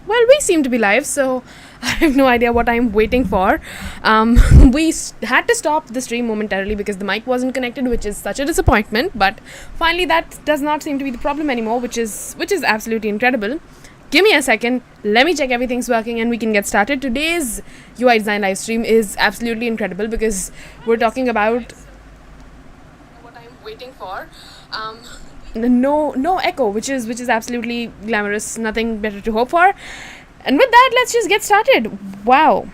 Well, we seem to be live, so I have no idea what I'm waiting for. We had to stop the stream momentarily because the mic wasn't connected, which is such a disappointment. But finally, that does not seem to be the problem anymore, which is absolutely incredible. Give me a second. Let me check everything's working, and we can get started. Today's UI design live stream is absolutely incredible because we're talking about what I'm waiting for. No echo, which is absolutely glamorous. Nothing better to hope for. And with that, let's just get started. Wow.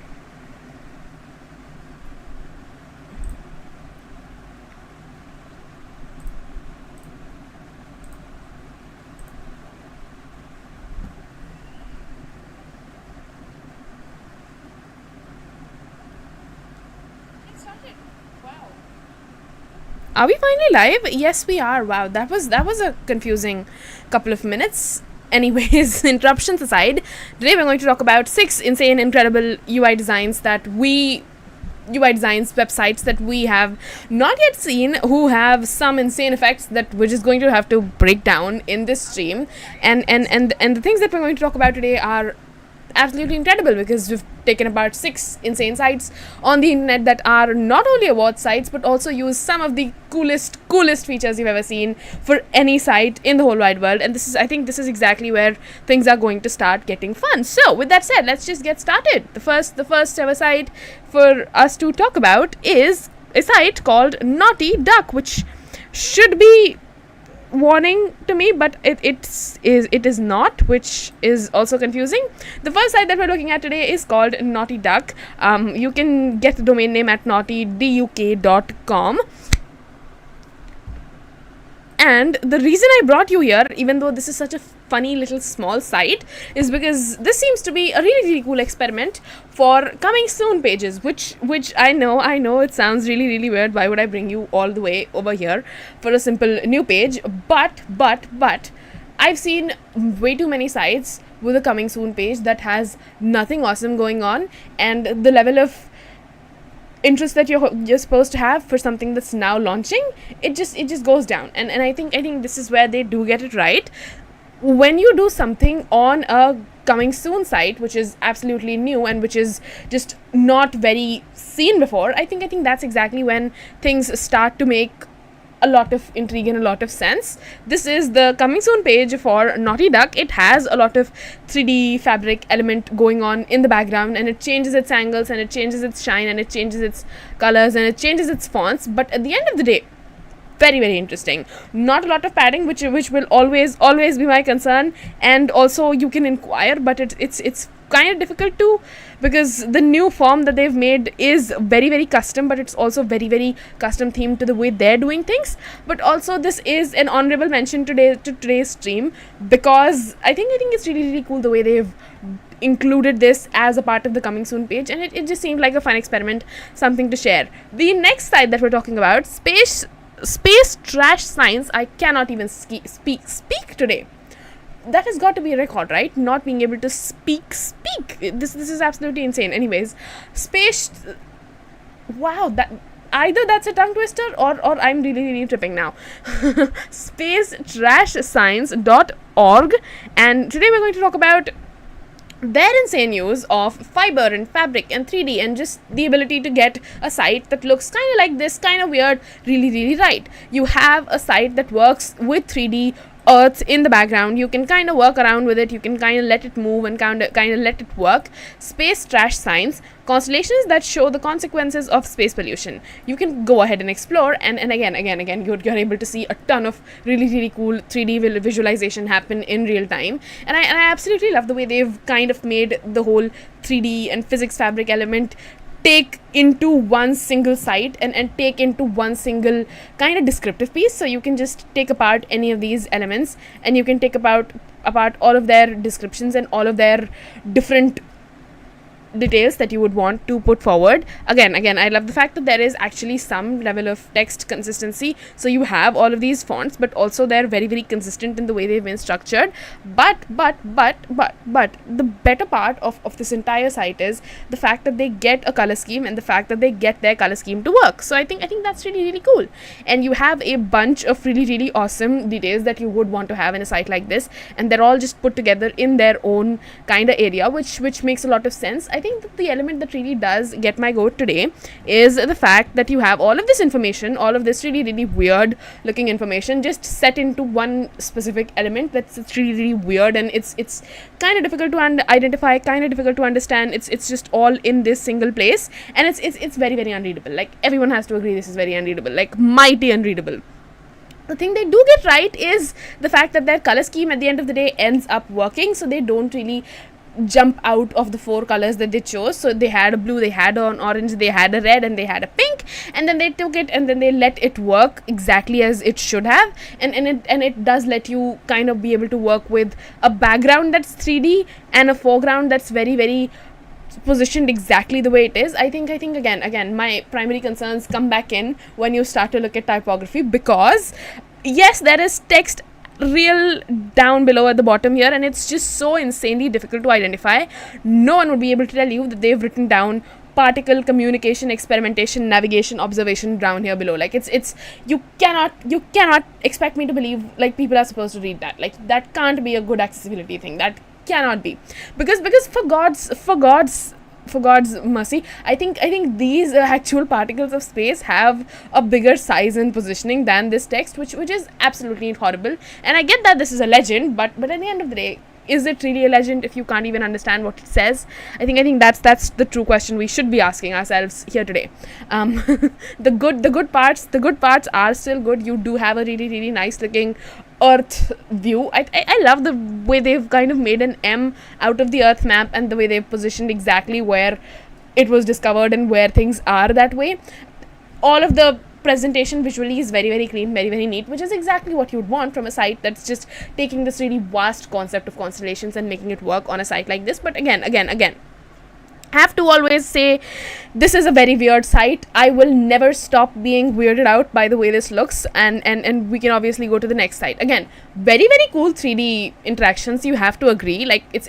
Are we finally live? Yes, we are. Wow, that was a confusing couple of minutes. Anyways, interruptions aside, today we're going to talk about 6 insane, incredible UI designs websites that we have not yet seen, who have some insane effects that we're just going to have to break down in this stream. And the things that we're going to talk about today are absolutely incredible because we've taken about 6 insane sites on the internet that are not only award sites but also use some of the coolest features you've ever seen for any site in the whole wide world. And I think this is exactly where things are going to start getting fun. So with that said, let's just get started. The first ever site for us to talk about is a site called Naughty Duck, which should be warning to me, but it is not, which is also confusing. The first site that we're looking at today is called Naughty Duck. You can get the domain name at naughtyduk.com. And the reason I brought you here, even though this is such a funny little small site, is because this seems to be a really cool experiment for coming soon pages, which I know it sounds really weird. Why would I bring you all the way over here for a simple new page? But I've seen way too many sites with a coming soon page that has nothing awesome going on, and the level of interest that you're supposed to have for something that's now launching, it just goes down. And I think this is where they do get it right. When you do something on a coming soon site which is absolutely new and which is just not very seen before, I think that's exactly when things start to make a lot of intrigue and a lot of sense. This is the coming soon page for Naughty Duck. It has a lot of 3D fabric element going on in the background, and it changes its angles, and it changes its shine, and it changes its colors, and it changes its fonts. But at the end of the day, very interesting. Not a lot of padding, which will always be my concern. And also you can inquire, but it's kind of difficult to, because the new form that they've made is very custom, but it's also very custom themed to the way they're doing things. But also this is an honorable mention to today's stream, because I think it's really cool the way they've included this as a part of the coming soon page, and it just seemed like a fun experiment, something to share. The next site that we're talking about, Space Trash Science. I cannot even speak today. That has got to be a record, right? Not being able to speak. This is absolutely insane. Anyways, wow, that either that's a tongue twister or I'm really tripping now. spacetrashscience.org, and today we're going to talk about their insane use of fiber and fabric and 3D, and just the ability to get a site that looks kind of like this, kind of weird, really right. You have a site that works with 3D earths in the background. You can kind of work around with it, you can kind of let it move and kind of let it work. Space Trash Science, constellations that show the consequences of space pollution. You can go ahead and explore, and again you're able to see a ton of really cool 3D visualization happen in real time. And I absolutely love the way they've kind of made the whole 3D and physics fabric element take into one single site and take into one single kind of descriptive piece. So you can just take apart any of these elements, and you can take apart all of their descriptions and all of their different details that you would want to put forward. Again, I love the fact that there is actually some level of text consistency, so you have all of these fonts, but also they're very, very consistent in the way they've been structured. But the better part of this entire site is the fact that they get a color scheme, and the fact that they get their color scheme to work. So I think that's really, really cool. And you have a bunch of really, really awesome details that you would want to have in a site like this, and they're all just put together in their own kind of area, which makes a lot of sense. I think that the element that really does get my goat today is the fact that you have all of this information, all of this really, really weird looking information just set into one specific element that's really, really weird, and it's kind of difficult to identify, kind of difficult to understand. It's just all in this single place, and it's very, very unreadable. Like, everyone has to agree this is very unreadable, like mighty unreadable. The thing they do get right is the fact that their color scheme at the end of the day ends up working, so they don't really jump out of the 4 colors that they chose. So they had a blue, they had an orange, they had a red, and they had a pink, and then they took it and then they let it work exactly as it should have, and it does let you kind of be able to work with a background that's 3D and a foreground that's very, very positioned exactly the way it is. I think again my primary concerns come back in when you start to look at typography, because yes, there is text real down below at the bottom here, and it's just so insanely difficult to identify. No one would be able to tell you that they've written down particle, communication, experimentation, navigation, observation down here below. Like, it's you cannot expect me to believe like people are supposed to read that. Like, that can't be a good accessibility thing. That cannot be, because for God's mercy, I think these actual particles of space have a bigger size and positioning than this text, which is absolutely horrible. And I get that this is a legend, but at the end of the day, is it really a legend if you can't even understand what it says? I think that's the true question we should be asking ourselves here today. The good parts are still good. You do have a really, really nice looking Earth view. I love the way they've kind of made an M out of the Earth map, and the way they've positioned exactly where it was discovered and where things are that way. All of the presentation visually is very, very clean, very, very neat, which is exactly what you'd want from a site that's just taking this really vast concept of constellations and making it work on a site like this. But again, have to always say, this is a very weird site. I will never stop being weirded out by the way this looks, and we can obviously go to the next site. Again, very, very cool 3D interactions, you have to agree. Like, it's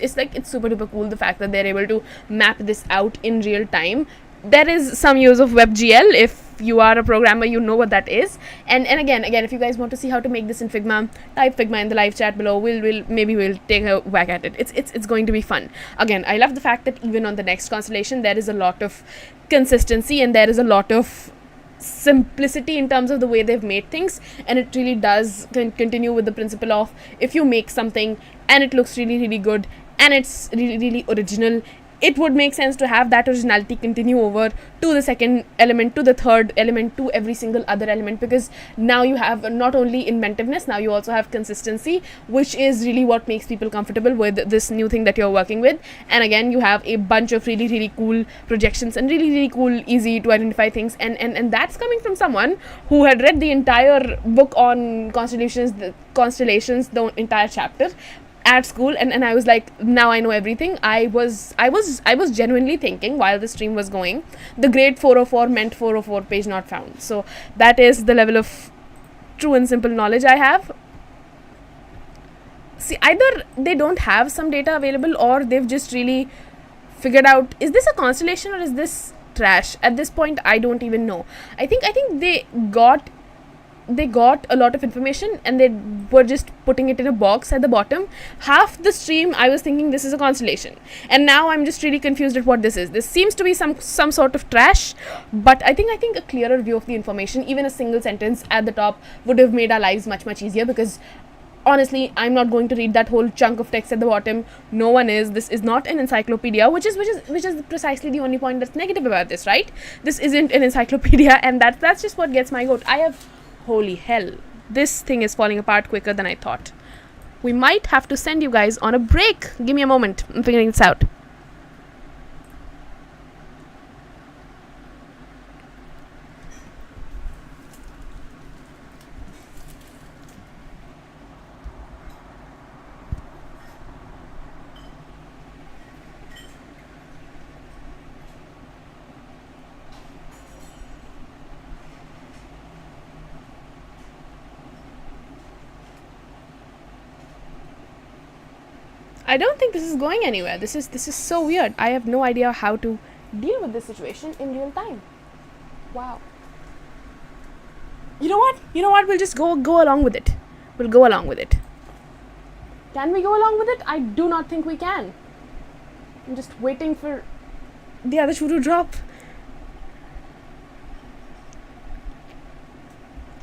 super duper cool, the fact that they're able to map this out in real time. There is some use of WebGL. If you are a programmer, you know what that is. And again, if you guys want to see how to make this in Figma, type Figma in the live chat below. We'll take a whack at it. It's going to be fun. Again, I love the fact that even on the next constellation, there is a lot of consistency and there is a lot of simplicity in terms of the way they've made things, and it really does continue with the principle of, if you make something and it looks really, really good and it's really, really original, it would make sense to have that originality continue over to the second element, to the third element, to every single other element, because now you have not only inventiveness, now you also have consistency, which is really what makes people comfortable with this new thing that you're working with. And again, you have a bunch of really, really cool projections and really, really cool, easy to identify things, and that's coming from someone who had read the entire book on constellations, the entire chapter at school, and I was like, now I know everything. I was genuinely thinking while the stream was going, the grade 404 meant 404 page not found. So that is the level of true and simple knowledge I have. See, either they don't have some data available, or they've just really figured out, is this a constellation or is this trash? At this point, I don't even know. I think they got a lot of information and they were just putting it in a box at the bottom. Half the stream I was thinking this is a constellation, and now I'm just really confused at what this is. This seems to be some sort of trash, but I think a clearer view of the information, even a single sentence at the top, would have made our lives much, much easier, because honestly, I'm not going to read that whole chunk of text at the bottom. No one is. This is not an encyclopedia, which is precisely the only point that's negative about this, right? This isn't an encyclopedia, and that's just what gets my goat. Holy hell, this thing is falling apart quicker than I thought. We might have to send you guys on a break. Give me a moment. I'm figuring this out. I don't think this is going anywhere. This is so weird. I have no idea how to deal with this situation in real time. Wow. You know what? We'll just go along with it. We'll go along with it. Can we go along with it? I do not think we can. I'm just waiting for the other shoe to drop.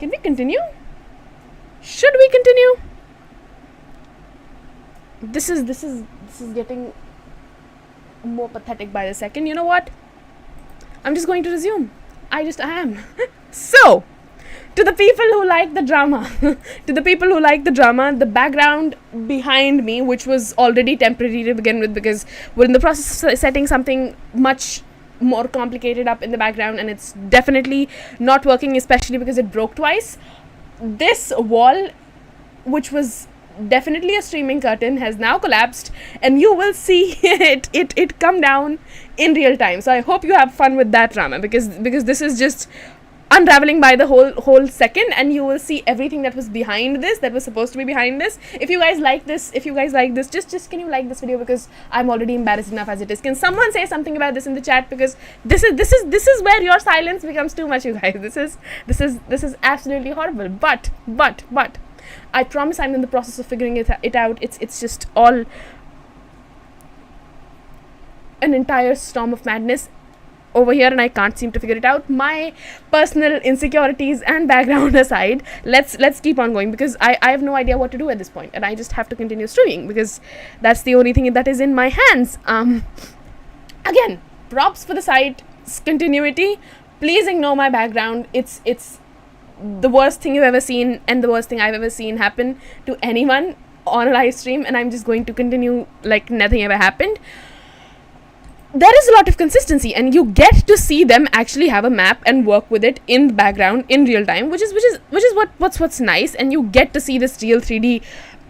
Can we continue? Should we continue? This is getting more pathetic by the second. You know what? I'm just going to resume. I am. So, to the people who like the drama, the background behind me, which was already temporary to begin with, because we're in the process of setting something much more complicated up in the background, and it's definitely not working, especially because it broke twice. This wall, which was definitely a streaming curtain, has now collapsed, and you will see it come down in real time. So I hope you have fun with that drama, because this is just unraveling by the whole second, and you will see everything that was behind this, that was supposed to be behind this. If you guys like this, just can you like this video, because I'm already embarrassed enough as it is. Can someone say something about this in the chat, because this is where your silence becomes too much, you guys. This is absolutely horrible. But I promise I'm in the process of figuring it out. It's just all an entire storm of madness over here, and I can't seem to figure it out. My personal insecurities and background aside, let's keep on going, because I have no idea what to do at this point, and I just have to continue streaming, because that's the only thing that is in my hands. Again, props for the site's continuity. Please ignore my background. It's the worst thing you've ever seen, and the worst thing I've ever seen happen to anyone on a live stream, and I'm just going to continue like nothing ever happened. There is a lot of consistency, and you get to see them actually have a map and work with it in the background in real time, which is what's nice, and you get to see this real 3D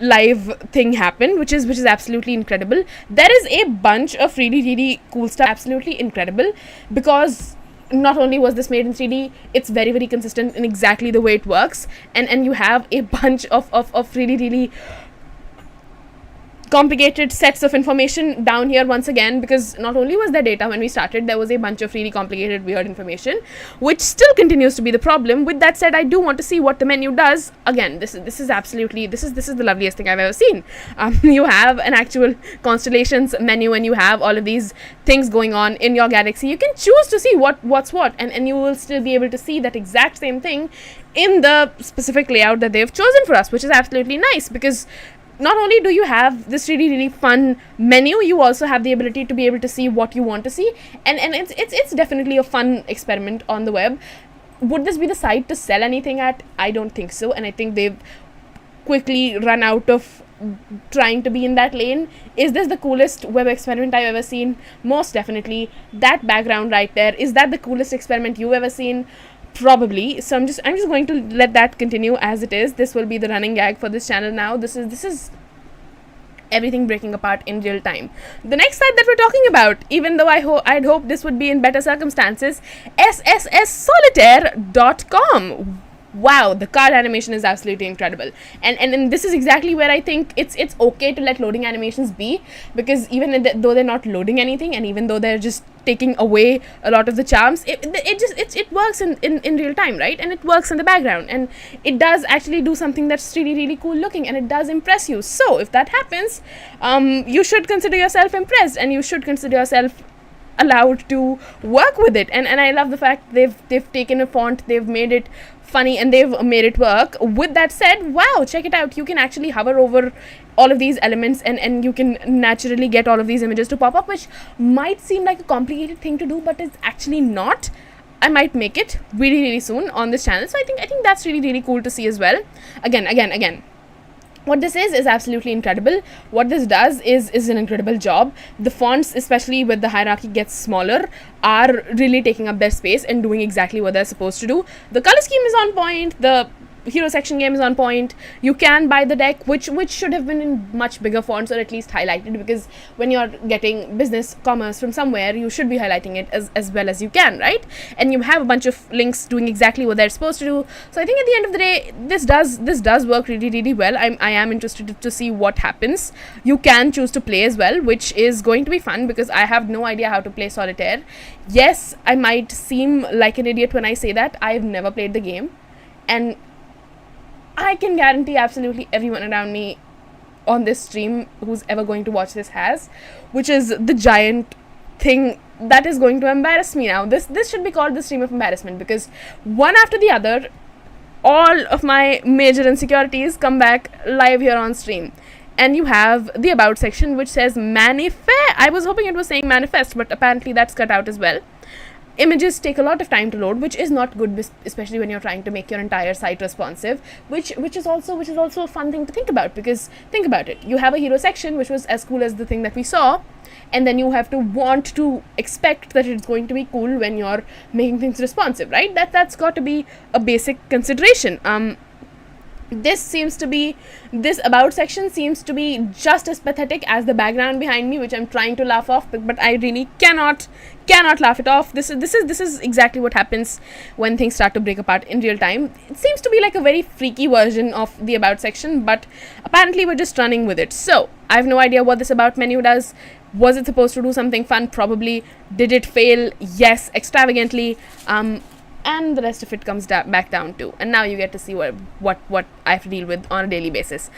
live thing happen, which is absolutely incredible. There is a bunch of really cool stuff, absolutely incredible, because not only was this made in 3D, it's very, very consistent in exactly the way it works, and you have a bunch of really complicated sets of information down here once again, because not only was there data when we started, there was a bunch of really complicated, weird information, which still continues to be the problem. With that said, I do want to see what the menu does. Again, this is absolutely, this is the loveliest thing I've ever seen. You have an actual constellations menu, and you have all of these things going on in your galaxy. You can choose to see what's what, and you will still be able to see that exact same thing in the specific layout that they've chosen for us, which is absolutely nice, because not only do you have this really fun menu, you also have the ability to be able to see what you want to see, and it's definitely a fun experiment on the web. Would this be the site to sell anything at? I don't think so, and I think they've quickly run out of trying to be in that lane. Is this the coolest web experiment I've ever seen? Most definitely. That background right there, is that the coolest experiment you've ever seen? Probably. So I'm just going to let that continue as it is. This will be the running gag for this channel now. This is everything breaking apart in real time. The next site that we're talking about, even though I'd hope this would be in better circumstances, ssssolitaire.com. Wow, the card animation is absolutely incredible, and this is exactly where I think it's okay to let loading animations be, because even though they're not loading anything, and even though they're just taking away a lot of the charms, it works in real time, right? And it works in the background, and it does actually do something that's really cool looking, and it does impress you. So if that happens, you should consider yourself impressed, and you should consider yourself allowed to work with it. And I love the fact they've taken a font, they've made it funny, and they've made it work. With that said, wow, check it out. You can actually hover over all of these elements, and you can naturally get all of these images to pop up, which might seem like a complicated thing to do, but it's actually not. I might make it really soon on this channel, so I think that's really cool to see as well. Again, what this is absolutely incredible. What this does is an incredible job. The fonts, especially with the hierarchy gets smaller, are really taking up their space and doing exactly what they're supposed to do. The color scheme is on point. The hero section game is on point. You can buy the deck, which should have been in much bigger fonts, or at least highlighted, because when you're getting business commerce from somewhere, you should be highlighting it as well as you can, right? And you have a bunch of links doing exactly what they're supposed to do. So I think at the end of the day, this does work really, really well. I am interested to see what happens. You can choose to play as well, which is going to be fun, because I have no idea how to play solitaire. Yes, I might seem like an idiot when I say that I've never played the game, and I can guarantee absolutely everyone around me on this stream who's ever going to watch this has, which is the giant thing that is going to embarrass me now. This should be called the stream of embarrassment, because one after the other, all of my major insecurities come back live here on stream. And you have the about section, which says manifest. I was hoping it was saying manifest, but apparently that's cut out as well. Images take a lot of time to load, which is not good, especially when you're trying to make your entire site responsive, which is also a fun thing to think about, because think about it. You have a hero section, which was as cool as the thing that we saw, and then you have to want to expect that it's going to be cool when you're making things responsive, right? That's got to be a basic consideration. This about section seems to be just as pathetic as the background behind me, which I'm trying to laugh off, but I really cannot laugh it off. This is exactly what happens when things start to break apart in real time. It seems to be like a very freaky version of the about section, but apparently we're just running with it. So I have no idea what this about menu does. Was it supposed to do something fun? Probably. Did it fail? Yes, extravagantly. And the rest of it comes back down to, and now you get to see what I have to deal with on a daily basis.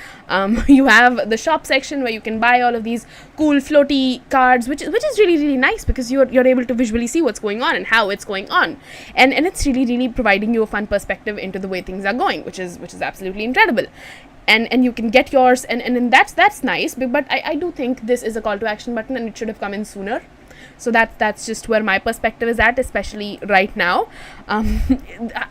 You have the shop section where you can buy all of these cool floaty cards, which is really, really nice, because you're able to visually see what's going on and how it's going on, and it's really, really providing you a fun perspective into the way things are going, which is absolutely incredible. And you can get yours, and that's nice, but I do think this is a call to action button, and it should have come in sooner. So that's just where my perspective is at, especially right now.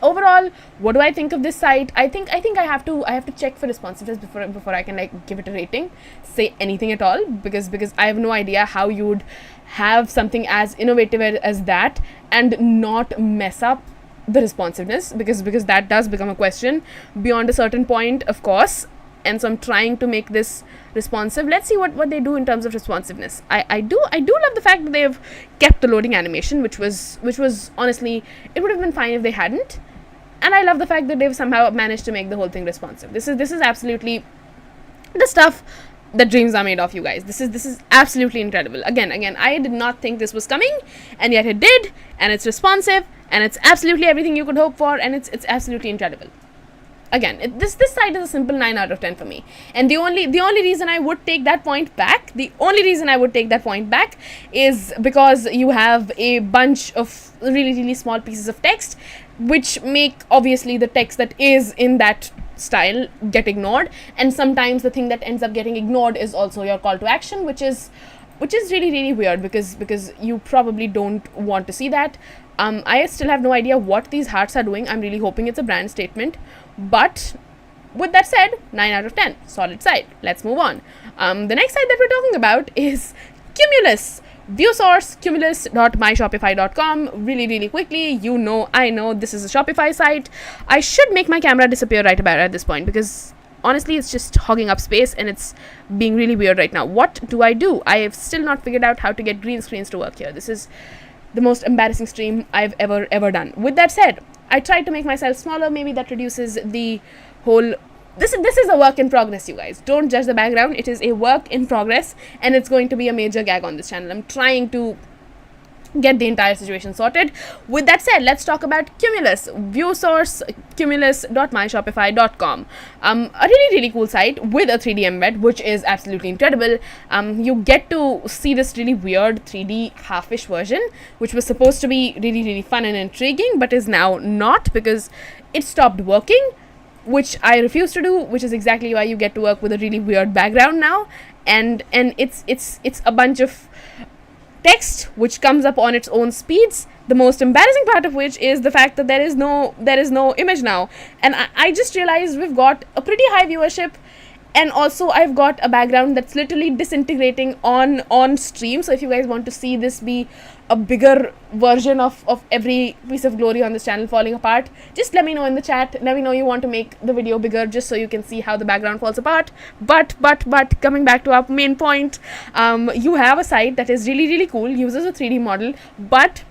Overall, what do I think of this site? I think I have to check for responsiveness before I can like give it a rating, say anything at all, because I have no idea how you would have something as innovative as that and not mess up the responsiveness, because that does become a question beyond a certain point, of course. And so I'm trying to make this responsive. Let's see what they do in terms of responsiveness. I do love the fact that they've kept the loading animation, which was honestly, it would have been fine if they hadn't. And I love the fact that they've somehow managed to make the whole thing responsive. This is absolutely the stuff that dreams are made of, you guys. This is absolutely incredible. Again, I did not think this was coming, and yet it did, and it's responsive, and it's absolutely everything you could hope for, and it's absolutely incredible. Again, this site is a simple 9 out of 10 for me. And the only reason I would take that point back, is because you have a bunch of really, really small pieces of text, which make obviously the text that is in that style get ignored. And sometimes the thing that ends up getting ignored is also your call to action, which is really, really weird, because you probably don't want to see that. I still have no idea what these hearts are doing. I'm really hoping it's a brand statement. But with that said, 9 out of 10. Solid site. Let's move on. The next site that we're talking about is Cumulus. View source, cumulus.myshopify.com. Really, really quickly, I know this is a Shopify site. I should make my camera disappear right about at this point, because honestly, it's just hogging up space and it's being really weird right now. What do? I have still not figured out how to get green screens to work here. This is the most embarrassing stream I've ever done. With that said, I tried to make myself smaller. Maybe that reduces the whole... This is a work in progress, you guys. Don't judge the background. It is a work in progress, and it's going to be a major gag on this channel. I'm trying to get the entire situation sorted. With that said, let's talk about Cumulus. View source, cumulus.myshopify.com. A really, really cool site with a 3D embed, which is absolutely incredible. You get to see this really weird 3D half-ish version, which was supposed to be really, really fun and intriguing, but is now not, because it stopped working, which I refuse to do, which is exactly why you get to work with a really weird background now. And it's a bunch of text which comes up on its own speeds, the most embarrassing part of which is the fact that there is no image now. And I just realized we've got a pretty high viewership, and also I've got a background that's literally disintegrating on stream. So if you guys want to see this be a bigger version of every piece of glory on this channel falling apart, just let me know in the chat. Let me know you want to make the video bigger, just so you can see how the background falls apart. But coming back to our main point, you have a site that is really cool, uses a 3D model, but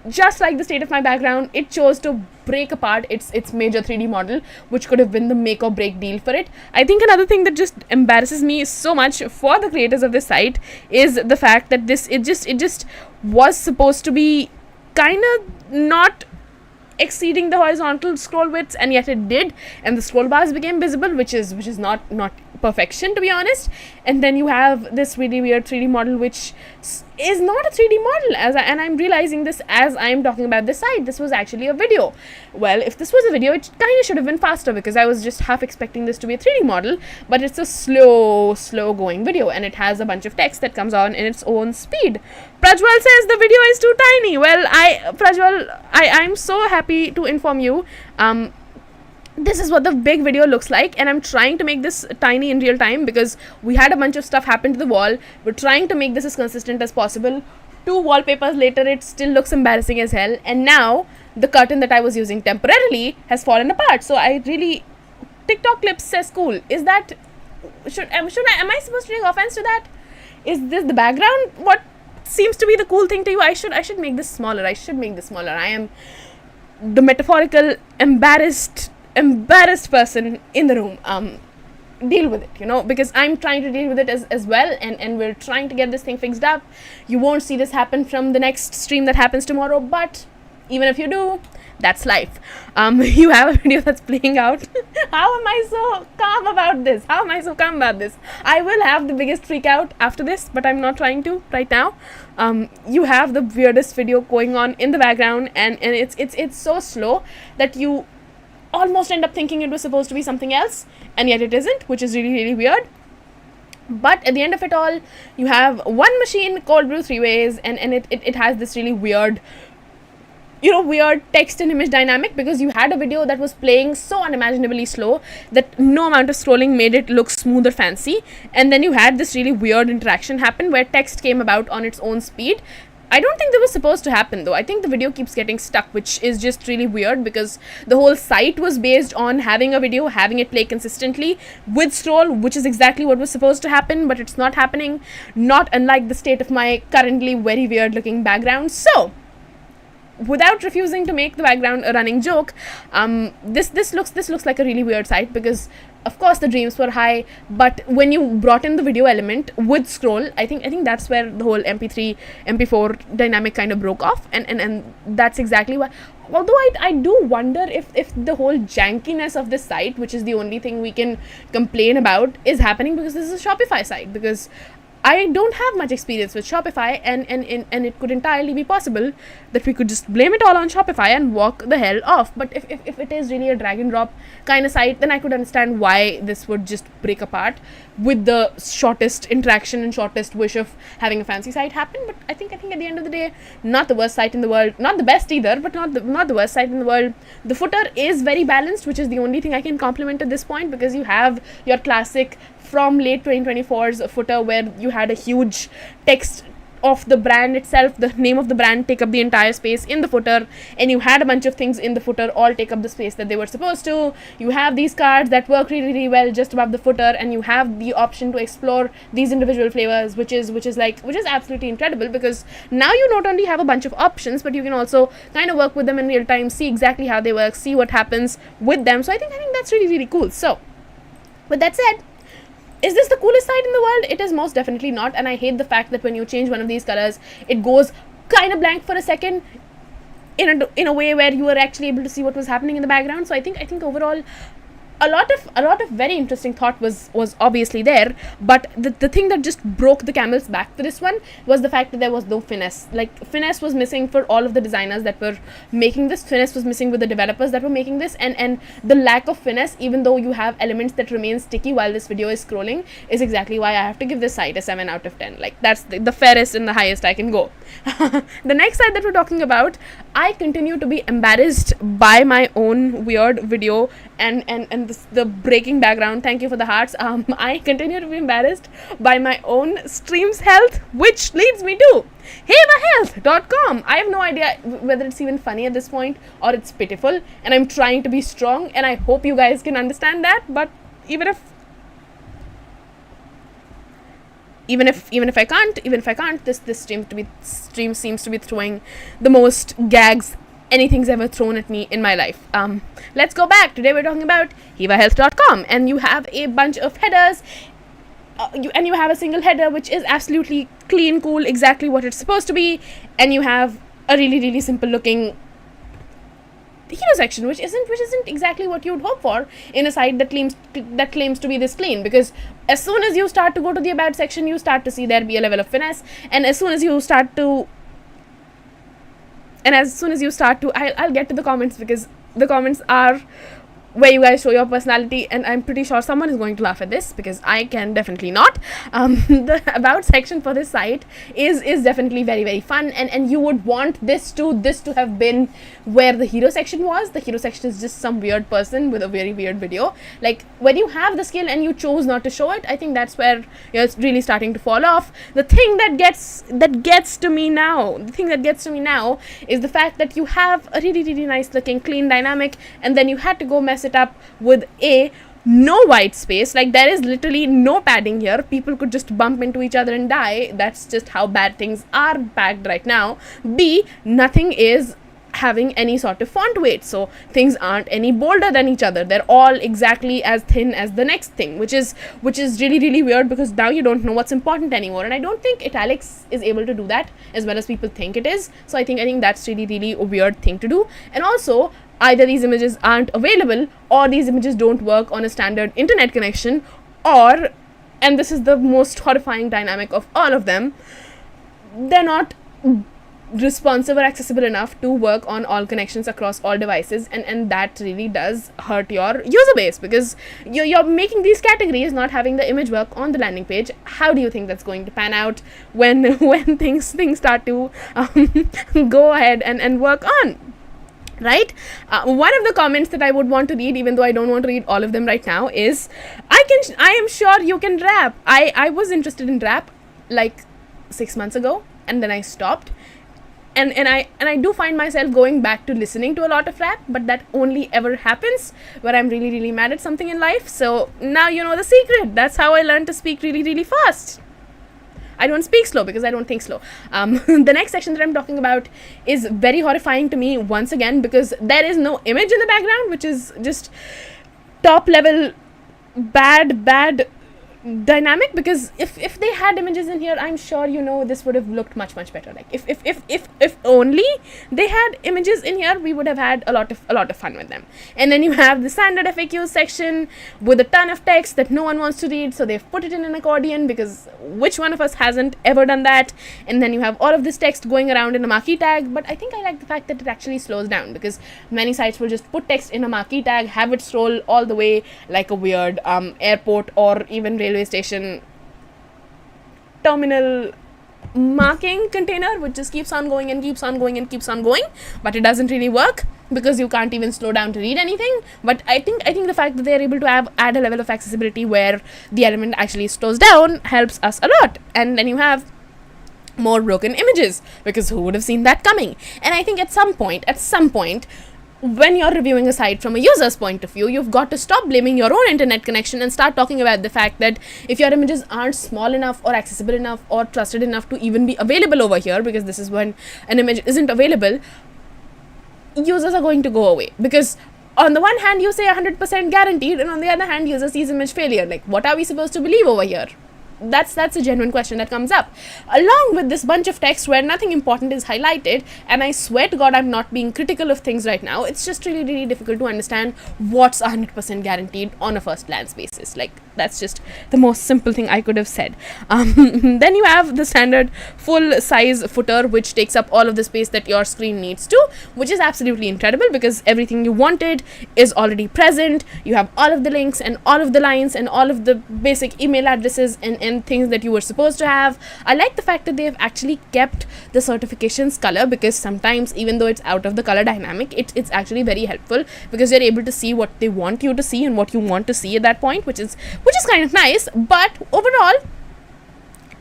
just like the state of my background, it chose to break apart its major 3D model, which could have been the make or break deal for it. I think another thing that just embarrasses me so much for the creators of this site is the fact that it just was supposed to be kind of not exceeding the horizontal scroll widths, and yet it did, and the scroll bars became visible, which is not perfection, to be honest. And then you have this really weird 3D model, which is not a 3D model, and I'm realizing this as I'm talking about this site. This was actually a video. Well, if this was a video, it kind of should have been faster, because I was just half expecting this to be a 3D model, but it's a slow going video, and it has a bunch of text that comes on in its own speed. Prajwal says the video is too tiny. Well, Prajwal, I'm so happy to inform you, this is what the big video looks like, and I'm trying to make this tiny in real time because we had a bunch of stuff happen to the wall. We're trying to make this as consistent as possible. 2 wallpapers later, it still looks embarrassing as hell, and now the curtain that I was using temporarily has fallen apart. So I really, TikTok clips says cool. Is that, am I supposed to take offense to that? Is this the background what seems to be the cool thing to you? I should make this smaller. I am the metaphorical embarrassed person in the room. Deal with it, because I'm trying to deal with it as well, and we're trying to get this thing fixed up. You won't see this happen from the next stream that happens tomorrow, but even if you do, that's life. You have a video that's playing out. How am I so calm about this? I will have the biggest freak out after this, but I'm not trying to right now. You have the weirdest video going on in the background, and it's so slow that you almost end up thinking it was supposed to be something else, and yet it isn't, which is really weird. But at the end of it all, you have one machine cold brew 3 ways, and it has this really weird text and image dynamic, because you had a video that was playing so unimaginably slow that no amount of scrolling made it look smooth or fancy, and then you had this really weird interaction happen where text came about on its own speed. I don't think that was supposed to happen, though. I think the video keeps getting stuck, which is just really weird, because the whole site was based on having a video, having it play consistently with scroll, which is exactly what was supposed to happen, but it's not happening, not unlike the state of my currently very weird looking background. So without refusing to make the background a running joke, this looks like a really weird site, because of course the dreams were high, but when you brought in the video element with scroll, I think that's where the whole MP3 MP4 dynamic kind of broke off, and that's exactly why. Although I do wonder if the whole jankiness of this site, which is the only thing we can complain about, is happening because this is a Shopify site, because I don't have much experience with Shopify, and it could entirely be possible that we could just blame it all on Shopify and walk the hell off. But if it is really a drag and drop kind of site, then I could understand why this would just break apart with the shortest interaction and shortest wish of having a fancy site happen. But I think at the end of the day, not the worst site in the world, not the best either, but not the worst site in the world. The footer is very balanced, which is the only thing I can compliment at this point, because you have your classic from late 2024's footer where you had a huge text of the brand itself, the name of the brand, take up the entire space in the footer, and you had a bunch of things in the footer all take up the space that they were supposed to. You have these cards that work really well just above the footer, and you have the option to explore these individual flavors, which is absolutely incredible, because now you not only have a bunch of options, but you can also kind of work with them in real time, see exactly how they work, see what happens with them. So I think that's really cool. So with that said, is this the coolest site in the world? It is most definitely not, and I hate the fact that when you change one of these colors, it goes kind of blank for a second in a way where you were actually able to see what was happening in the background. So I think overall a lot of very interesting thought was obviously there, but the thing that just broke the camel's back for this one was the fact that there was no finesse. Like, finesse was missing for all of the designers that were making this. Finesse was missing with the developers that were making this, and the lack of finesse, even though you have elements that remain sticky while this video is scrolling, is exactly why I have to give this site a 7 out of 10. Like, that's the fairest and the highest I can go. The next site that we're talking about, I continue to be embarrassed by my own weird video and the breaking background. Thank you for the hearts. I continue to be embarrassed by my own stream's health, which leads me to hevahealth.com. I have no idea whether it's even funny at this point or it's pitiful, and I'm trying to be strong, and I hope you guys can understand that. But even if I can't, this stream seems to be throwing the most gags anything's ever thrown at me in my life. Let's go back. Today we're talking about hevahealth.com, and you have a bunch of headers. You have a single header which is absolutely clean, cool, exactly what it's supposed to be, and you have a really simple looking hero section, which isn't exactly what you would hope for in a site that claims to be this clean. Because as soon as you start to go to the about section, you start to see there be a level of finesse, and as soon as you start to I'll get to the comments, because the comments are where you guys show your personality, and I'm pretty sure someone is going to laugh at this, because I can definitely not. The about section for this site is definitely very fun, and you would want this to have been where the hero section was. The hero section is just some weird person with a very weird video. Like, when you have the skill and you chose not to show it, I think that's where it's really starting to fall off. The thing that gets to me now is the fact that you have a really nice looking clean dynamic, and then you had to go mess it up with no white space. Like, there is literally no padding here. People could just bump into each other and die. That's just how bad things are packed right now. B, nothing is having any sort of font weight, so things aren't any bolder than each other. They're all exactly as thin as the next thing, which is really weird, because now you don't know what's important anymore. And I don't think italics is able to do that as well as people think it is. So I think that's really a weird thing to do. And also, either these images aren't available, or these images don't work on a standard internet connection, or, and this is the most horrifying dynamic of all of them, they're not responsive or accessible enough to work on all connections across all devices, and that really does hurt your user base, because you're making these categories not having the image work on the landing page. How do you think that's going to pan out when things start to go ahead and work on? Right? One of the comments that I would want to read, even though I don't want to read all of them right now, is I am sure you can rap. I was interested in rap like 6 months ago, and then I stopped. And I do find myself going back to listening to a lot of rap, but that only ever happens where I'm really mad at something in life. So now you know the secret. That's how I learned to speak really fast. I don't speak slow because I don't think slow. The next section that I'm talking about is very horrifying to me once again, because there is no image in the background, which is just top level bad dynamic. Because if they had images in here, I'm sure this would have looked much better. Like, if only they had images in here, we would have had a lot of fun with them. And then you have the standard FAQ section with a ton of text that no one wants to read, so they've put it in an accordion, because which one of us hasn't ever done that? And then you have all of this text going around in a marquee tag, but I think I like the fact that it actually slows down, because many sites will just put text in a marquee tag, have it scroll all the way like a weird airport or even railway station terminal marking container, which just keeps on going, but it doesn't really work because you can't even slow down to read anything. But I think the fact that they're able to add a level of accessibility where the element actually slows down helps us a lot. And then you have more broken images, because who would have seen that coming? And I think at some point, when you're reviewing a site from a user's point of view, you've got to stop blaming your own internet connection and start talking about the fact that if your images aren't small enough or accessible enough or trusted enough to even be available over here, because this is when an image isn't available, users are going to go away. Because on the one hand, you say 100% guaranteed, and on the other hand, user sees image failure. Like, what are we supposed to believe over here? That's a genuine question that comes up, along with this bunch of text where nothing important is highlighted. And I swear to God, I'm not being critical of things right now. It's just really difficult to understand what's 100% guaranteed on a first glance basis. Like, that's just the most simple thing I could have said. Then you have the standard full size footer, which takes up all of the space that your screen needs to, which is absolutely incredible, because everything you wanted is already present. You have all of the links and all of the lines and all of the basic email addresses and and things that you were supposed to have. I like the fact that they've actually kept the certifications color, because sometimes even though it's out of the color dynamic, it's actually very helpful because you're able to see what they want you to see and what you want to see at that point, which is kind of nice. But overall,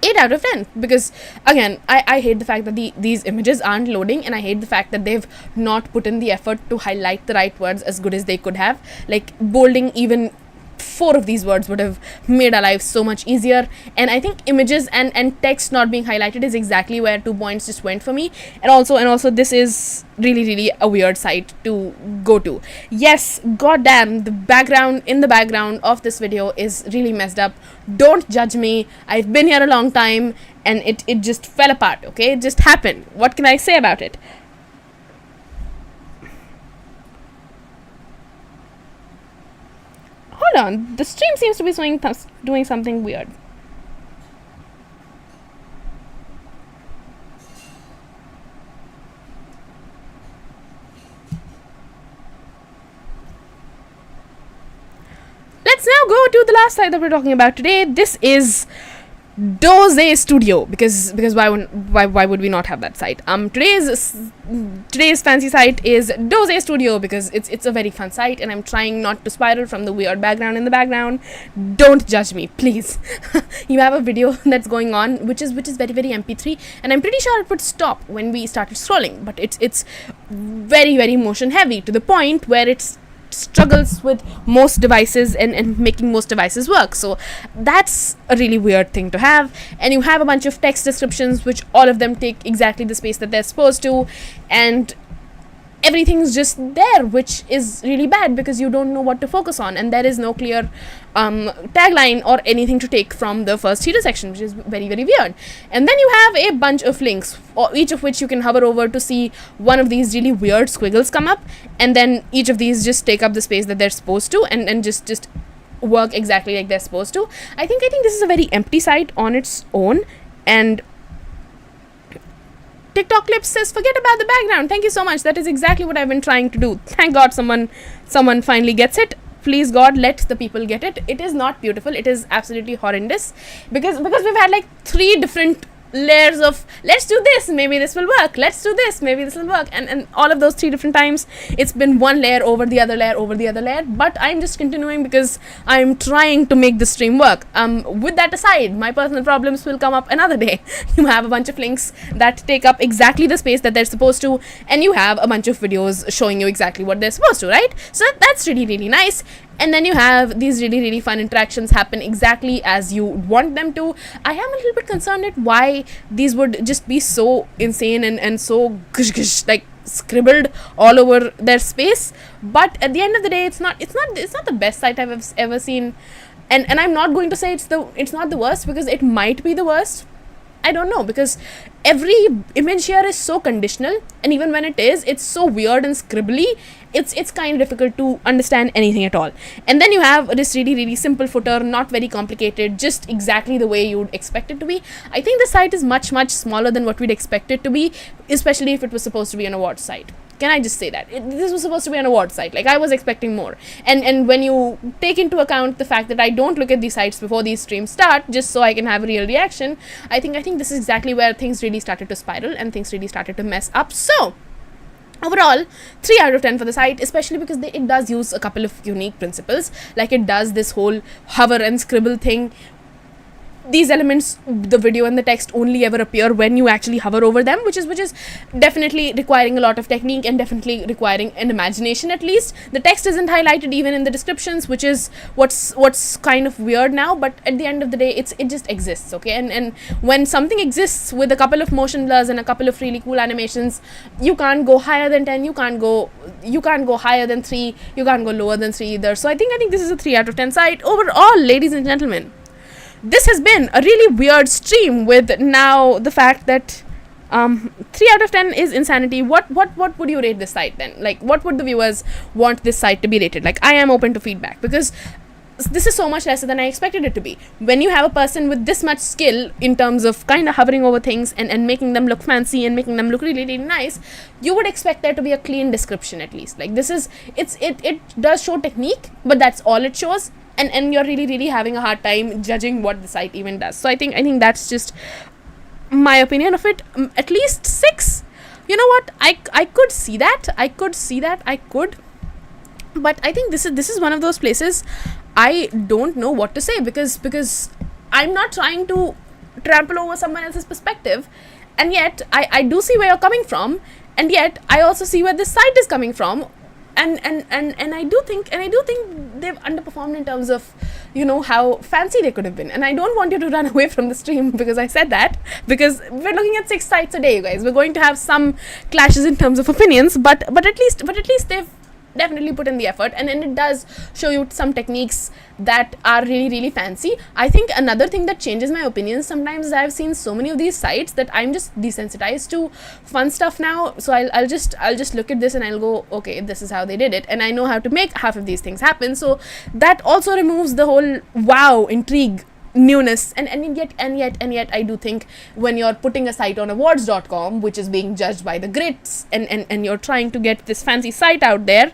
8 out of 10, because again, I hate the fact that these images aren't loading, and I hate the fact that they've not put in the effort to highlight the right words as good as they could have. Like, bolding even 4 of these words would have made our lives so much easier. And I think images and text not being highlighted is exactly where 2 points just went for me. And also this is really a weird site to go to. Yes, goddamn, the background of this video is really messed up. Don't judge me. I've been here a long time and it just fell apart, okay? It just happened. What can I say about it? Hold on, the stream seems to be doing something weird. Let's now go to the last site that we're talking about today. This is Doze Studio, because why would we not have that site? Today's fancy site is Doze Studio because it's a very fun site, and I'm trying not to spiral from the weird background in the background. Don't judge me, please. You have a video that's going on which is very MP3, and I'm pretty sure it would stop when we started scrolling, but it's very motion heavy to the point where it's struggles with most devices and making most devices work. So that's a really weird thing to have. And you have a bunch of text descriptions which all of them take exactly the space that they're supposed to, and everything's just there, which is really bad because you don't know what to focus on, and there is no clear tagline or anything to take from the first header section, which is very weird. And then you have a bunch of links, each of which you can hover over to see one of these really weird squiggles come up, and then each of these just take up the space that they're supposed to and just work exactly like they're supposed to. I think this is a very empty site on its own, and TikTok Clips says, forget about the background. Thank you so much. That is exactly what I've been trying to do. Thank God someone finally gets it. Please God, let the people get it. It is not beautiful. It is absolutely horrendous because we've had like 3 different layers of let's do this, maybe this will work, let's do this, maybe this will work, and all of those 3 different times it's been one layer over the other layer. But I'm just continuing because I'm trying to make the stream work. With that aside, my personal problems will come up another day. You have a bunch of links that take up exactly the space that they're supposed to, and you have a bunch of videos showing you exactly what they're supposed to, right? So that's really nice. And then you have these really fun interactions happen exactly as you want them to. I am a little bit concerned at why these would just be so insane and so like scribbled all over their space. But at the end of the day, it's not the best site I've ever seen. And I'm not going to say it's not the worst, because it might be the worst. I don't know, because every image here is so conditional, and even when it is, it's so weird and scribbly, it's kind of difficult to understand anything at all. And then you have this really simple footer, not very complicated, just exactly the way you'd expect it to be. I think the site is much smaller than what we'd expect it to be, especially if it was supposed to be an awards site. Can I just say that? This was supposed to be an award site. Like, I was expecting more. And when you take into account the fact that I don't look at these sites before these streams start, just so I can have a real reaction, I think this is exactly where things really started to spiral and things really started to mess up. So, overall, 3 out of 10 for the site, especially because it does use a couple of unique principles. Like, it does this whole hover and scribble thing. These elements, the video and the text, only ever appear when you actually hover over them, which is definitely requiring a lot of technique and definitely requiring an imagination at least. The text isn't highlighted even in the descriptions, which is what's kind of weird now, but at the end of the day, it just exists, okay? And when something exists with a couple of motion blurs and a couple of really cool animations, you can't go higher than 10, you can't go higher than 3, you can't go lower than 3 either. So I think this is a 3 out of 10 site overall, ladies and gentlemen. This has been a really weird stream with now the fact that 3 out of 10 is insanity. What would you rate this site then? Like, what would the viewers want this site to be rated? Like, I am open to feedback because this is so much lesser than I expected it to be. When you have a person with this much skill in terms of kind of hovering over things and making them look fancy and making them look really nice, you would expect there to be a clean description at least. Like, it does show technique, but that's all it shows. and you're really having a hard time judging what the site even does. So I think that's just my opinion of it. At least 6. You know what, I could see that, but I think this is one of those places I don't know what to say, because I'm not trying to trample over someone else's perspective, and yet I do see where you're coming from, and yet I also see where this site is coming from, and I do think they've underperformed in terms of, you know, how fancy they could have been. And I don't want you to run away from the stream because I said that, because we're looking at 6 sites a day, you guys. We're going to have some clashes in terms of opinions, but at least they've definitely put in the effort, and it does show you some techniques that are really fancy. I think another thing that changes my opinions sometimes is I've seen so many of these sites that I'm just desensitized to fun stuff now. So I'll just look at this and I'll go, okay, this is how they did it, and I know how to make half of these things happen. So that also removes the whole wow, intrigue, newness, and yet I do think when you're putting a site on Awwwards.com, which is being judged by the grits, and you're trying to get this fancy site out there,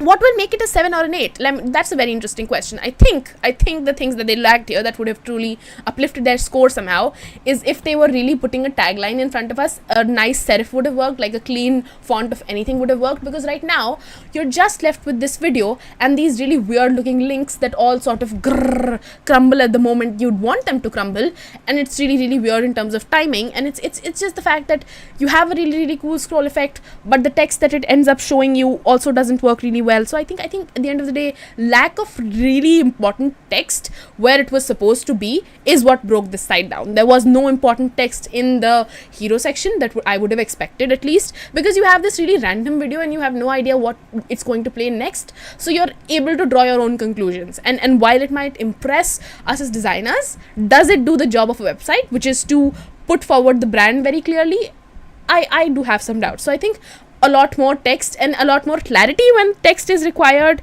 what will make it a 7 or an 8? That's a very interesting question. I think the things that they lacked here that would have truly uplifted their score somehow is if they were really putting a tagline in front of us. A nice serif would have worked, like a clean font of anything would have worked, because right now you're just left with this video and these really weird looking links that all sort of crumble at the moment you'd want them to crumble, and it's really weird in terms of timing. And it's just the fact that you have a really cool scroll effect, but the text that it ends up showing you also doesn't work really well. So I think at the end of the day, lack of really important text where it was supposed to be is what broke this site down. There was no important text in the hero section that I would have expected, at least, because you have this really random video and you have no idea what it's going to play next. So you're able to draw your own conclusions, and while it might impress us as designers, does it do the job of a website, which is to put forward the brand very clearly? I do have some doubts. So I think a lot more text and a lot more clarity when text is required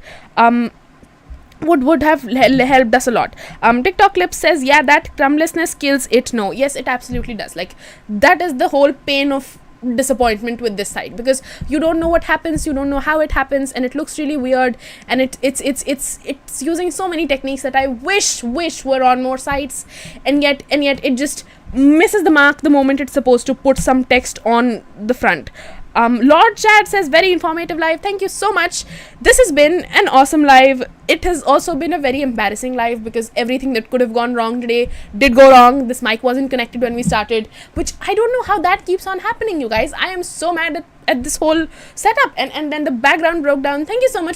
would have helped us a lot. TikTok clip says, yeah, that crumblessness kills it. No, yes, it absolutely does. Like, that is the whole pain of disappointment with this site, because you don't know what happens, you don't know how it happens, and it looks really weird, and it's using so many techniques that I wish were on more sites, and yet it just misses the mark the moment it's supposed to put some text on the front. Lord Chad says, very informative live. Thank you so much. This has been an awesome live. It has also been a very embarrassing live, because everything that could have gone wrong today did go wrong. This mic wasn't connected when we started, which I don't know how that keeps on happening, you guys. I am so mad at this whole setup, and then the background broke down. Thank you so much